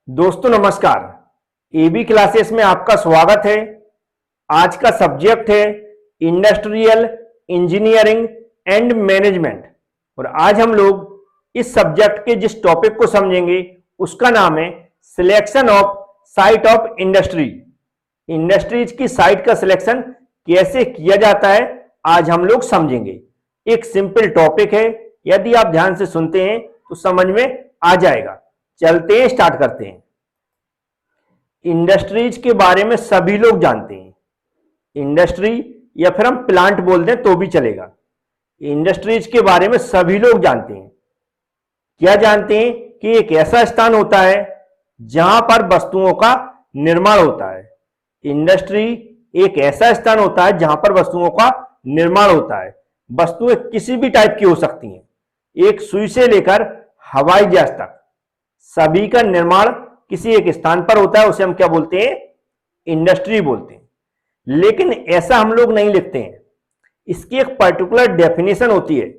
दोस्तों नमस्कार। AB classes में आपका स्वागत है। आज का सब्जेक्ट है इंडस्ट्रियल इंजीनियरिंग एंड मैनेजमेंट और आज हम लोग इस सब्जेक्ट के जिस टॉपिक को समझेंगे उसका नाम है selection of site of industry. Industries की साइट का सिलेक्शन कैसे किया जाता है आज हम लोग समझेंगे। एक सिंपल टॉपिक है, यदि आप ध्यान से सुनते हैं तो समझ में आ जाएगा। चलते हैं, स्टार्ट करते हैं। इंडस्ट्रीज के बारे में सभी लोग जानते हैं। इंडस्ट्री या फिर हम प्लांट बोल दें तो भी चलेगा। इंडस्ट्रीज के बारे में सभी लोग जानते हैं। क्या जानते हैं कि एक ऐसा स्थान होता है जहां पर वस्तुओं का निर्माण होता है। इंडस्ट्री एक ऐसा स्थान होता है जहां पर वस्तुओं का निर्माण होता है। वस्तुएं किसी भी टाइप की हो सकती हैं, एक सुई से लेकर हवाई जहाज तक सभी का निर्माण किसी एक स्थान पर होता है। उसे हम क्या बोलते हैं? इंडस्ट्री बोलते हैं। लेकिन ऐसा हम लोग नहीं लिखते हैं, इसकी एक पर्टिकुलर डेफिनेशन होती है,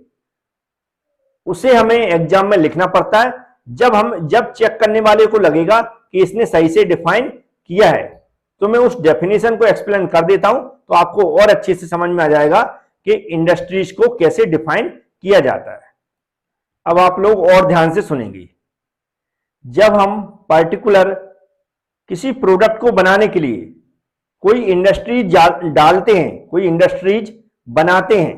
उसे हमें एग्जाम में लिखना पड़ता है। जब चेक करने वाले को लगेगा कि इसने सही से डिफाइन किया है तो मैं उस डेफिनेशन को एक्सप्लेन कर देता हूं, तो आपको और अच्छे से समझ में आ जाएगा कि इंडस्ट्रीज को कैसे डिफाइन किया जाता है। अब आप लोग और ध्यान से सुनेंगे। जब हम पर्टिकुलर किसी प्रोडक्ट को बनाने के लिए कोई इंडस्ट्रीज डालते हैं, कोई इंडस्ट्रीज बनाते हैं,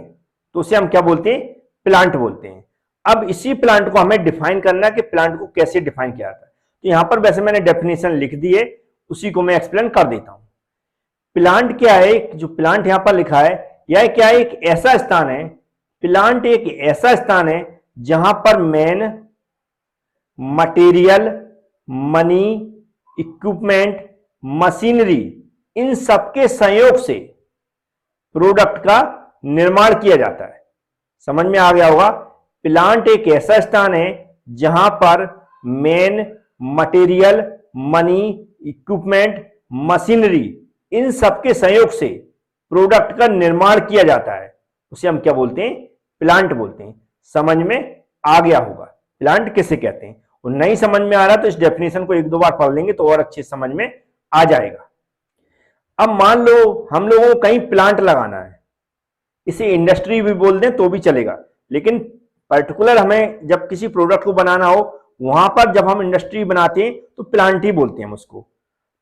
तो उसे हम क्या बोलते हैं? प्लांट बोलते हैं। अब इसी प्लांट को हमें डिफाइन करना है कि प्लांट को कैसे डिफाइन किया जाता है। तो यहां पर वैसे मैंने डेफिनेशन लिख दी है, उसी को मैं एक्सप्लेन कर देता हूं। प्लांट क्या है? जो प्लांट यहां पर लिखा है, यह क्या है? एक ऐसा स्थान है, प्लांट एक ऐसा स्थान है जहां पर main material, money, equipment, machinery, इन सबके संयोग से प्रोडक्ट का निर्माण किया जाता है। समझ में आ गया होगा। प्लांट एक ऐसा स्थान है जहां पर main material, money, equipment, machinery, इन सबके सहयोग से प्रोडक्ट का निर्माण किया जाता है। उसे हम क्या बोलते हैं? प्लांट बोलते हैं। समझ में आ गया होगा प्लांट किसे कहते हैं। और नहीं समझ में आ रहा तो इस डेफिनेशन को एक दो बार पढ़ लेंगे तो और अच्छे समझ में आ जाएगा। अब मान लो हम लोगों को कहीं प्लांट लगाना है, इसे इंडस्ट्री भी बोल दें तो भी चलेगा, लेकिन पर्टिकुलर हमें जब किसी प्रोडक्ट को बनाना हो वहां पर जब हम इंडस्ट्री बनाते हैं तो प्लांट ही बोलते हैं हम उसको।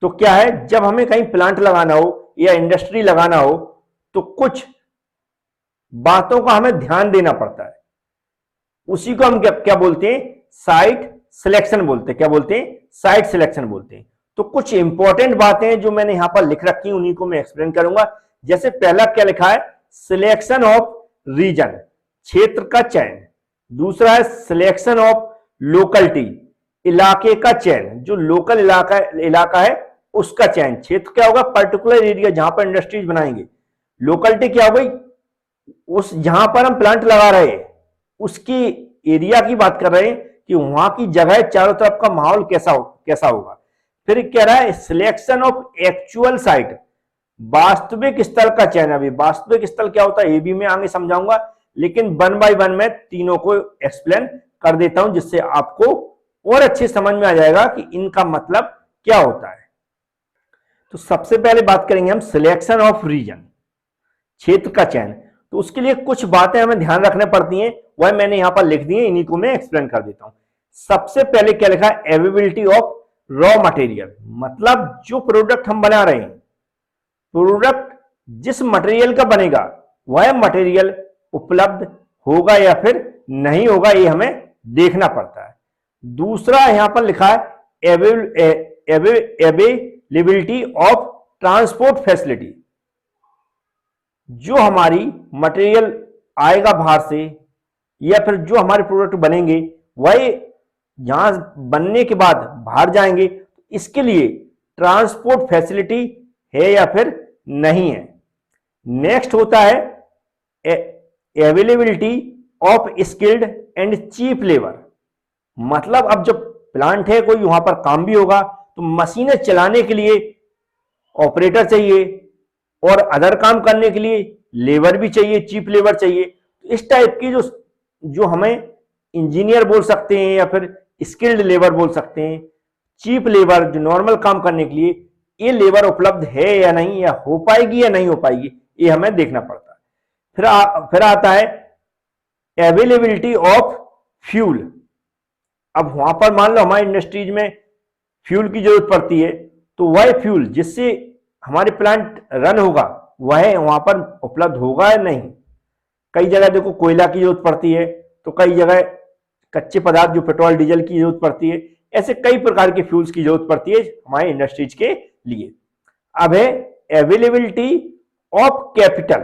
तो क्या है, जब हमें कहीं प्लांट लगाना हो या इंडस्ट्री लगाना हो तो कुछ बातों का हमें ध्यान देना पड़ता है। उसी को हम क्या बोलते हैं? साइट सिलेक्शन बोलते हैं। क्या बोलते हैं? साइट सिलेक्शन बोलते हैं। तो कुछ इंपॉर्टेंट बातें जो मैंने यहां पर लिख रखी उन्हीं को मैं एक्सप्लेन करूंगा। जैसे पहला क्या लिखा है? सिलेक्शन ऑफ रीजन, क्षेत्र का चयन। दूसरा है सिलेक्शन ऑफ लोकलिटी, इलाके का चयन, जो लोकल इलाका है उसका चयन। क्षेत्र क्या होगा? पर्टिकुलर एरिया जहां पर इंडस्ट्रीज बनाएंगे। लोकलिटी क्या हो गई? उस जहां पर हम प्लांट लगा रहे हैं उसकी एरिया की बात कर रहे हैं कि वहां की जगह चारों तरफ का माहौल कैसा होगा। फिर कह रहा है सिलेक्शन ऑफ एक्चुअल साइट, वास्तविक स्थल का चयन। अभी वास्तविक स्थल क्या होता है ये भी मैं आगे समझाऊंगा, लेकिन वन बाय वन मैं तीनों को एक्सप्लेन कर देता हूं जिससे आपको और अच्छे समझ में आ जाएगा कि इनका मतलब क्या होता है। तो सबसे पहले बात करेंगे हम सिलेक्शन ऑफ रीजन, क्षेत्र का चयन। तो उसके लिए कुछ बातें हमें ध्यान रखने पड़ती हैं, वह मैंने यहां पर लिख दी है, इन्हीं को मैं एक्सप्लेन कर देता हूं। सबसे पहले क्या लिखा है? अवेलेबिलिटी ऑफ रॉ मटेरियल, मतलब जो प्रोडक्ट हम बना रहे हैं, प्रोडक्ट जिस मटेरियल का बनेगा वह मटेरियल उपलब्ध होगा या फिर नहीं होगा, ये हमें देखना पड़ता है। दूसरा यहां पर लिखा है अवेलेबिलिटी ऑफ ट्रांसपोर्ट फैसिलिटी, जो हमारी मटेरियल आएगा बाहर से या फिर जो हमारे प्रोडक्ट बनेंगे वह यहां बनने के बाद बाहर जाएंगे, इसके लिए ट्रांसपोर्ट फैसिलिटी है या फिर नहीं है। नेक्स्ट होता है availability of skilled and cheap labour, मतलब अब जब प्लांट है कोई वहां पर काम भी होगा तो मशीनें चलाने के लिए ऑपरेटर चाहिए और अदर काम करने के लिए लेबर भी चाहिए, चीप लेबर चाहिए। तो इस टाइप की जो हमें इंजीनियर बोल सकते हैं या फिर स्किल्ड लेबर बोल सकते हैं, चीप लेबर, जो नॉर्मल काम करने के लिए ये लेबर उपलब्ध है या नहीं, या हो पाएगी या नहीं हो पाएगी, ये हमें देखना पड़ता है। फिर आता है अवेलेबिलिटी ऑफ फ्यूल। अब वहां पर मान लो हमारी इंडस्ट्रीज में फ्यूल की जरूरत पड़ती है, तो वह फ्यूल जिससे हमारे प्लांट रन होगा वह वहां पर उपलब्ध होगा या नहीं। कई जगह देखो कोयला की जरूरत पड़ती है, तो कई जगह कच्चे पदार्थ जो पेट्रोल डीजल की जरूरत पड़ती है, ऐसे कई प्रकार के फ्यूल्स की जरूरत पड़ती है हमारे इंडस्ट्रीज के लिए। अब है अवेलेबिलिटी ऑफ कैपिटल।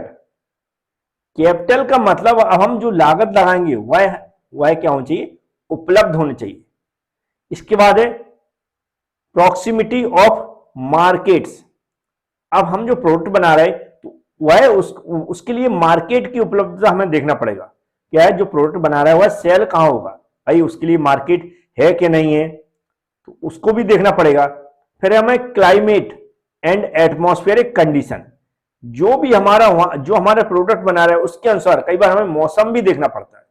कैपिटल का मतलब अब हम जो लागत लगाएंगे वह क्या होनी चाहिए, उपलब्ध होनी चाहिए। इसके बाद है प्रॉक्सिमिटी ऑफ मार्केट्स। अब हम जो प्रोडक्ट बना रहे हैं तो वह उसके लिए मार्केट की उपलब्धता हमें देखना पड़ेगा। क्या है, जो प्रोडक्ट बना रहा है वह सेल कहां होगा, भाई उसके लिए मार्केट है कि नहीं है, तो उसको भी देखना पड़ेगा। फिर हमें क्लाइमेट एंड एटमॉस्फेरिक कंडीशन, जो भी जो हमारा प्रोडक्ट बना रहा है उसके अनुसार कई बार हमें मौसम भी देखना पड़ता है।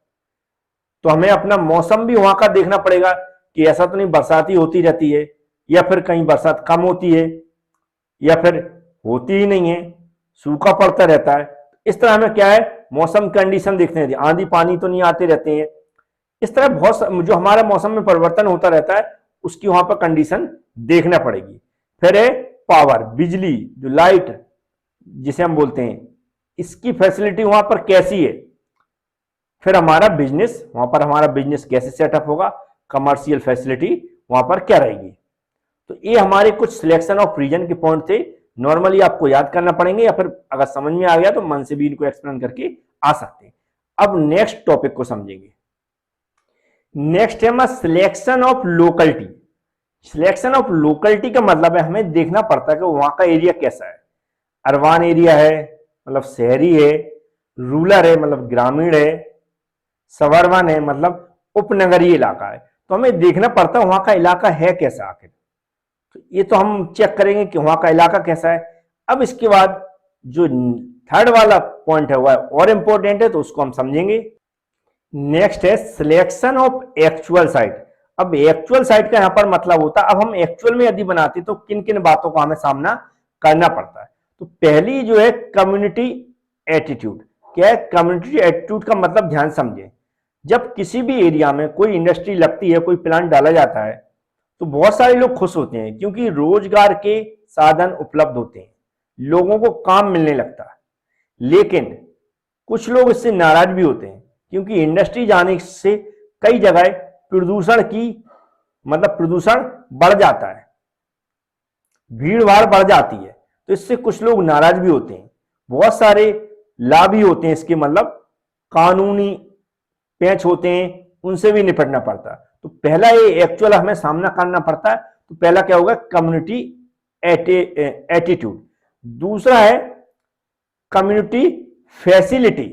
तो हमें अपना मौसम भी वहां का देखना पड़ेगा कि ऐसा तो नहीं बरसाती होती रहती है, या फिर कहीं बरसात कम होती है, या फिर होती ही नहीं है, सूखा पड़ता रहता है। इस तरह हमें क्या है, मौसम कंडीशन देखते हैं, आंधी पानी तो नहीं आते रहते हैं। इस तरह बहुत जो हमारा मौसम में परिवर्तन होता रहता है उसकी वहां पर कंडीशन देखना पड़ेगी। फिर है पावर, बिजली, जो लाइट जिसे हम बोलते हैं, इसकी फैसिलिटी वहां पर कैसी है। फिर हमारा बिजनेस, वहां पर हमारा बिजनेस कैसे सेटअप होगा, कमर्शियल फैसिलिटी वहां पर क्या रहेगी। तो ये हमारे कुछ सिलेक्शन ऑफ रीजन के पॉइंट थे। नॉर्मली आपको याद करना पड़ेंगे, या फिर अगर समझ में आ गया तो मन से भी इनको एक्सप्लेन करके आ सकते हैं। अब नेक्स्ट टॉपिक को समझेंगे। नेक्स्ट है हमारा selection of locality. Selection of locality का मतलब है हमें देखना पड़ता है कि वहां का एरिया कैसा है। अर्बन एरिया है मतलब शहरी है, रूरल है मतलब ग्रामीण है, सबर्बन है मतलब उपनगरीय इलाका है। तो हमें देखना पड़ता है वहां का इलाका है कैसा आखिर। तो ये तो हम चेक करेंगे कि वहां का इलाका कैसा है। अब इसके बाद जो थर्ड वाला पॉइंट है वह और इंपॉर्टेंट है, तो उसको हम समझेंगे। नेक्स्ट है सिलेक्शन ऑफ एक्चुअल साइट। अब एक्चुअल साइट का यहां पर मतलब होता है, अब हम एक्चुअल में यदि बनाते तो किन किन बातों का हमें सामना करना पड़ता है। तो पहली जो है कम्युनिटी एटीट्यूड। क्या है कम्युनिटी एटीट्यूड का मतलब, ध्यान समझें। जब किसी भी एरिया में कोई इंडस्ट्री लगती है, कोई प्लांट डाला जाता है, तो बहुत सारे लोग खुश होते हैं क्योंकि रोजगार के साधन उपलब्ध होते हैं, लोगों को काम मिलने लगता है। लेकिन कुछ लोग इससे नाराज भी होते हैं क्योंकि इंडस्ट्री जाने से कई जगह प्रदूषण बढ़ जाता है, भीड़ भाड़ बढ़ जाती है, तो इससे कुछ लोग नाराज भी होते हैं। बहुत सारे लाभ भी होते हैं इसके, मतलब कानूनी पेच होते हैं, उनसे भी निपटना पड़ता है। तो पहला ये एक्चुअल हमें सामना करना पड़ता है। तो पहला क्या होगा, कम्युनिटी एटीट्यूड। दूसरा है कम्युनिटी फैसिलिटी।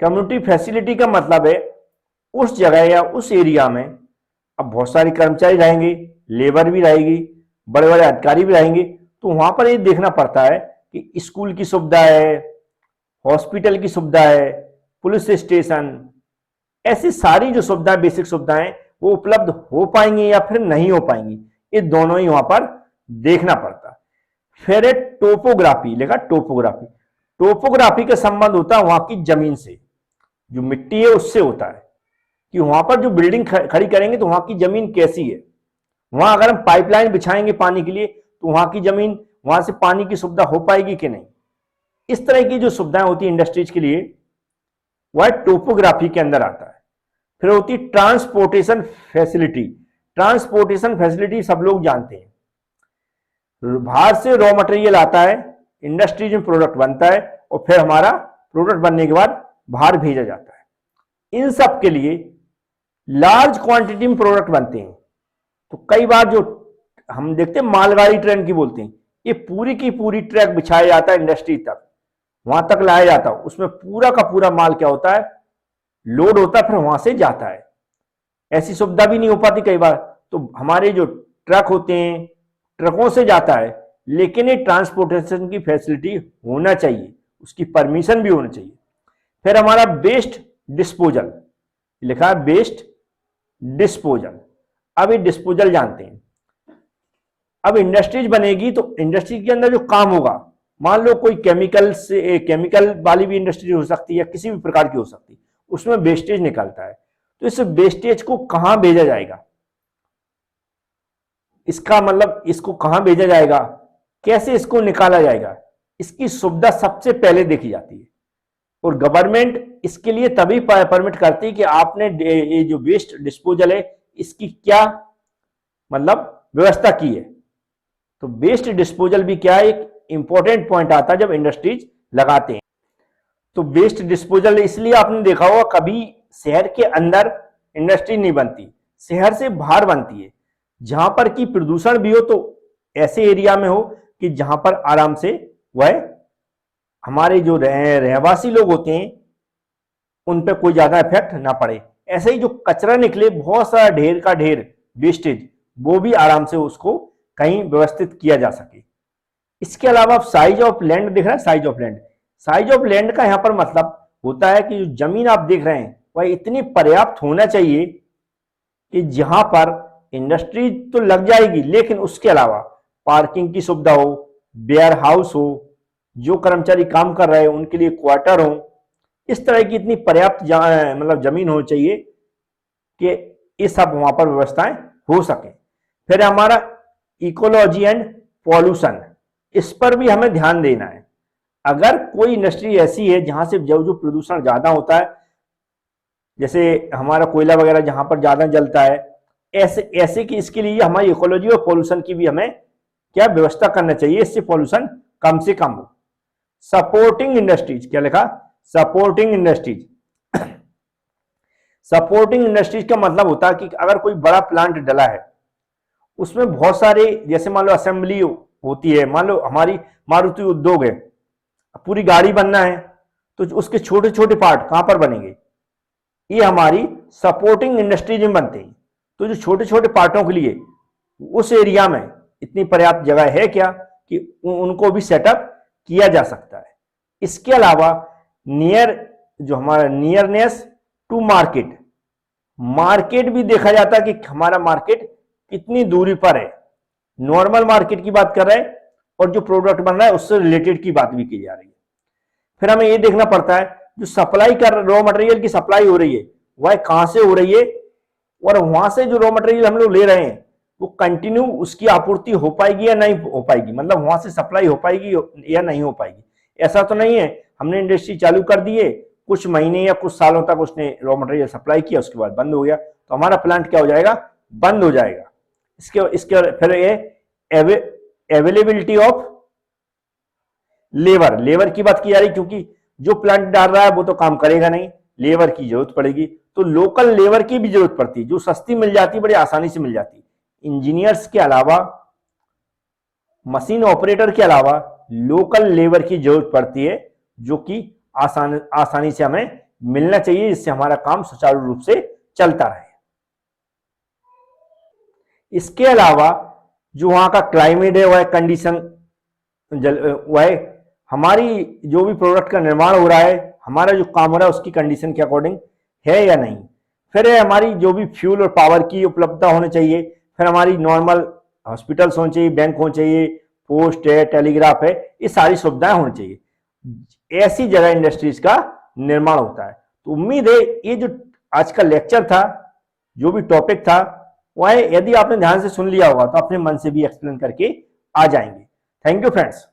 कम्युनिटी फैसिलिटी का मतलब है उस जगह या उस एरिया में अब बहुत सारे कर्मचारी रहेंगे, लेबर भी रहेगी, बड़े बड़े अधिकारी भी रहेंगे, तो वहां पर ये देखना पड़ता है कि स्कूल की सुविधा है, हॉस्पिटल की सुविधा है, पुलिस स्टेशन, ऐसी सारी जो सुविधाएं, बेसिक सुविधाएं वो उपलब्ध हो पाएंगी या फिर नहीं हो पाएंगी, ये दोनों ही वहां पर देखना पड़ता है। फिर है टोपोग्राफी, लिखा टोपोग्राफी। टोपोग्राफी का संबंध होता है वहां की जमीन से, जो मिट्टी है उससे होता है कि वहां पर जो बिल्डिंग खड़ी करेंगे तो वहां की जमीन कैसी है। वहां अगर हम पाइपलाइन बिछाएंगे पानी के लिए तो वहां की जमीन, वहां से पानी की सुविधा हो पाएगी कि नहीं। इस तरह की जो सुविधाएं होती है इंडस्ट्रीज के लिए वह टोपोग्राफी के अंदर आता है। फिर होती ट्रांसपोर्टेशन फैसिलिटी। ट्रांसपोर्टेशन फैसिलिटी सब लोग जानते हैं, बाहर से रॉ मटेरियल आता है, इंडस्ट्रीज में प्रोडक्ट बनता है और फिर हमारा प्रोडक्ट बनने के बाद बाहर भेजा जाता है। इन सब के लिए लार्ज क्वांटिटी में प्रोडक्ट बनते हैं। तो कई बार जो हम देखते हैं मालगाड़ी ट्रेन की बोलते हैं, ये पूरी की पूरी ट्रैक बिछाया जाता है इंडस्ट्री तक, वहां तक लाया जाता है, उसमें पूरा का पूरा माल क्या होता है, लोड होता है, फिर वहां से जाता है। ऐसी सुविधा भी नहीं हो पाती कई बार, तो हमारे जो ट्रक होते हैं ट्रकों से जाता है, लेकिन ये ट्रांसपोर्टेशन की फैसिलिटी होना चाहिए, उसकी परमिशन भी होनी चाहिए। फिर हमारा वेस्ट डिस्पोजल, लिखा है वेस्ट डिस्पोजल। अब ये डिस्पोजल जानते हैं, अब इंडस्ट्रीज बनेगी तो इंडस्ट्री के अंदर जो काम होगा, मान लो कोई केमिकल वाली भी इंडस्ट्री हो सकती है, किसी भी प्रकार की हो सकती है, उसमें वेस्टेज निकलता है, तो इस वेस्टेज को कहां भेजा जाएगा, इसका मतलब इसको कहां भेजा जाएगा, कैसे इसको निकाला जाएगा, इसकी सुविधा सबसे पहले देखी जाती है। और गवर्नमेंट इसके लिए तभी परमिट करती है कि आपने ये जो वेस्ट डिस्पोजल है इसकी क्या मतलब व्यवस्था की है। तो वेस्ट डिस्पोजल भी क्या है, एक इंपॉर्टेंट पॉइंट आता है जब इंडस्ट्रीज लगाते हैं। तो वेस्ट डिस्पोजल इसलिए आपने देखा होगा कभी शहर के अंदर इंडस्ट्री नहीं बनती, शहर से बाहर बनती है, जहां पर कि प्रदूषण भी हो तो ऐसे एरिया में हो कि जहां पर आराम से वह हमारे जो रहवासी लोग होते हैं उन पे कोई ज्यादा इफेक्ट ना पड़े। ऐसे ही जो कचरा निकले, बहुत सारा ढेर का ढेर वेस्टेज, वो भी आराम से उसको कहीं व्यवस्थित किया जा सके। इसके अलावा साइज ऑफ लैंड दिख रहा है, size of land, size of land का यहां पर मतलब होता है कि जो जमीन आप देख रहे हैं वह इतनी पर्याप्त होना चाहिए कि जहां पर इंडस्ट्री तो लग जाएगी लेकिन उसके अलावा पार्किंग की सुविधा हो, वेयर हाउस हो, जो कर्मचारी काम कर रहे हैं उनके लिए क्वार्टर हो, इस तरह की इतनी पर्याप्त मतलब जमीन हो चाहिए कि ये सब वहां पर व्यवस्थाएं हो सके। फिर हमारा इकोलॉजी एंड पॉल्यूशन, इस पर भी हमें ध्यान देना है। अगर कोई इंडस्ट्री ऐसी है जहां से जो प्रदूषण ज्यादा होता है, जैसे हमारा कोयला वगैरह जहां पर ज्यादा जलता है, ऐसे कि इसके लिए हमारी इकोलॉजी और पॉल्यूशन की भी हमें क्या व्यवस्था करना चाहिए, इससे पॉल्यूशन कम से कम हो। सपोर्टिंग इंडस्ट्रीज, क्या लिखा, सपोर्टिंग इंडस्ट्रीज। सपोर्टिंग इंडस्ट्रीज का मतलब होता है कि अगर कोई बड़ा प्लांट डला है उसमें बहुत सारे, जैसे मान लो असेंबली होती है, मान लो हमारी मारुति उद्योग है, पूरी गाड़ी बनना है तो उसके छोटे छोटे पार्ट कहां पर बनेंगे, ये हमारी सपोर्टिंग इंडस्ट्रीज में बनते हैं। तो जो छोटे छोटे पार्टों के लिए उस एरिया में इतनी पर्याप्त जगह है क्या कि उनको भी सेटअप किया जा सकता है। इसके अलावा जो हमारा नियरनेस टू मार्केट, मार्केट भी देखा जाता है कि हमारा मार्केट कितनी दूरी पर है, नॉर्मल मार्केट की बात कर रहे हैं और जो प्रोडक्ट बन रहा है उससे रिलेटेड की बात भी की जा रही है। फिर हमें यह देखना पड़ता है जो सप्लाई कर रॉ मटेरियल की सप्लाई हो रही है वह कहां से हो रही है, और वहां से जो रॉ मटेरियल हम लोग ले रहे हैं वो कंटिन्यू उसकी आपूर्ति हो पाएगी या नहीं हो पाएगी, मतलब वहां से सप्लाई हो पाएगी या नहीं हो पाएगी। ऐसा तो नहीं है हमने इंडस्ट्री चालू कर दी है, कुछ महीने या कुछ सालों तक उसने रॉ मटेरियल सप्लाई किया, उसके बाद बंद हो गया तो हमारा प्लांट क्या हो जाएगा, बंद हो जाएगा। इसके फिर ये अवेलेबिलिटी ऑफ लेबर की बात की जा रही, क्योंकि जो प्लांट डाल रहा है वो तो काम करेगा नहीं, लेबर की जरूरत पड़ेगी, तो लोकल लेबर की भी जरूरत पड़ती है, जो सस्ती मिल जाती है, बड़ी आसानी से मिल जाती है। इंजीनियर्स के अलावा, मशीन ऑपरेटर के अलावा लोकल लेबर की जरूरत पड़ती है, जो कि आसानी से हमें मिलना चाहिए, जिससे हमारा काम सुचारू रूप से चलता रहे। इसके अलावा जो वहां का क्लाइमेट है, वह कंडीशन, वह हमारी जो भी प्रोडक्ट का निर्माण हो रहा है, हमारा जो काम हो रहा है उसकी कंडीशन के अकॉर्डिंग है या नहीं। फिर हमारी जो भी फ्यूल और पावर की उपलब्धता होनी चाहिए, फिर हमारी नॉर्मल हॉस्पिटल्स होने चाहिए, बैंक होने चाहिए, पोस्ट है, टेलीग्राफ है, ये सारी सुविधाएं होनी चाहिए। ऐसी जगह इंडस्ट्रीज का निर्माण होता है। तो उम्मीद है ये जो आज का लेक्चर था, जो भी टॉपिक था, वह यदि आपने ध्यान से सुन लिया होगा तो अपने मन से भी एक्सप्लेन करके आ जाएंगे। Thank you friends.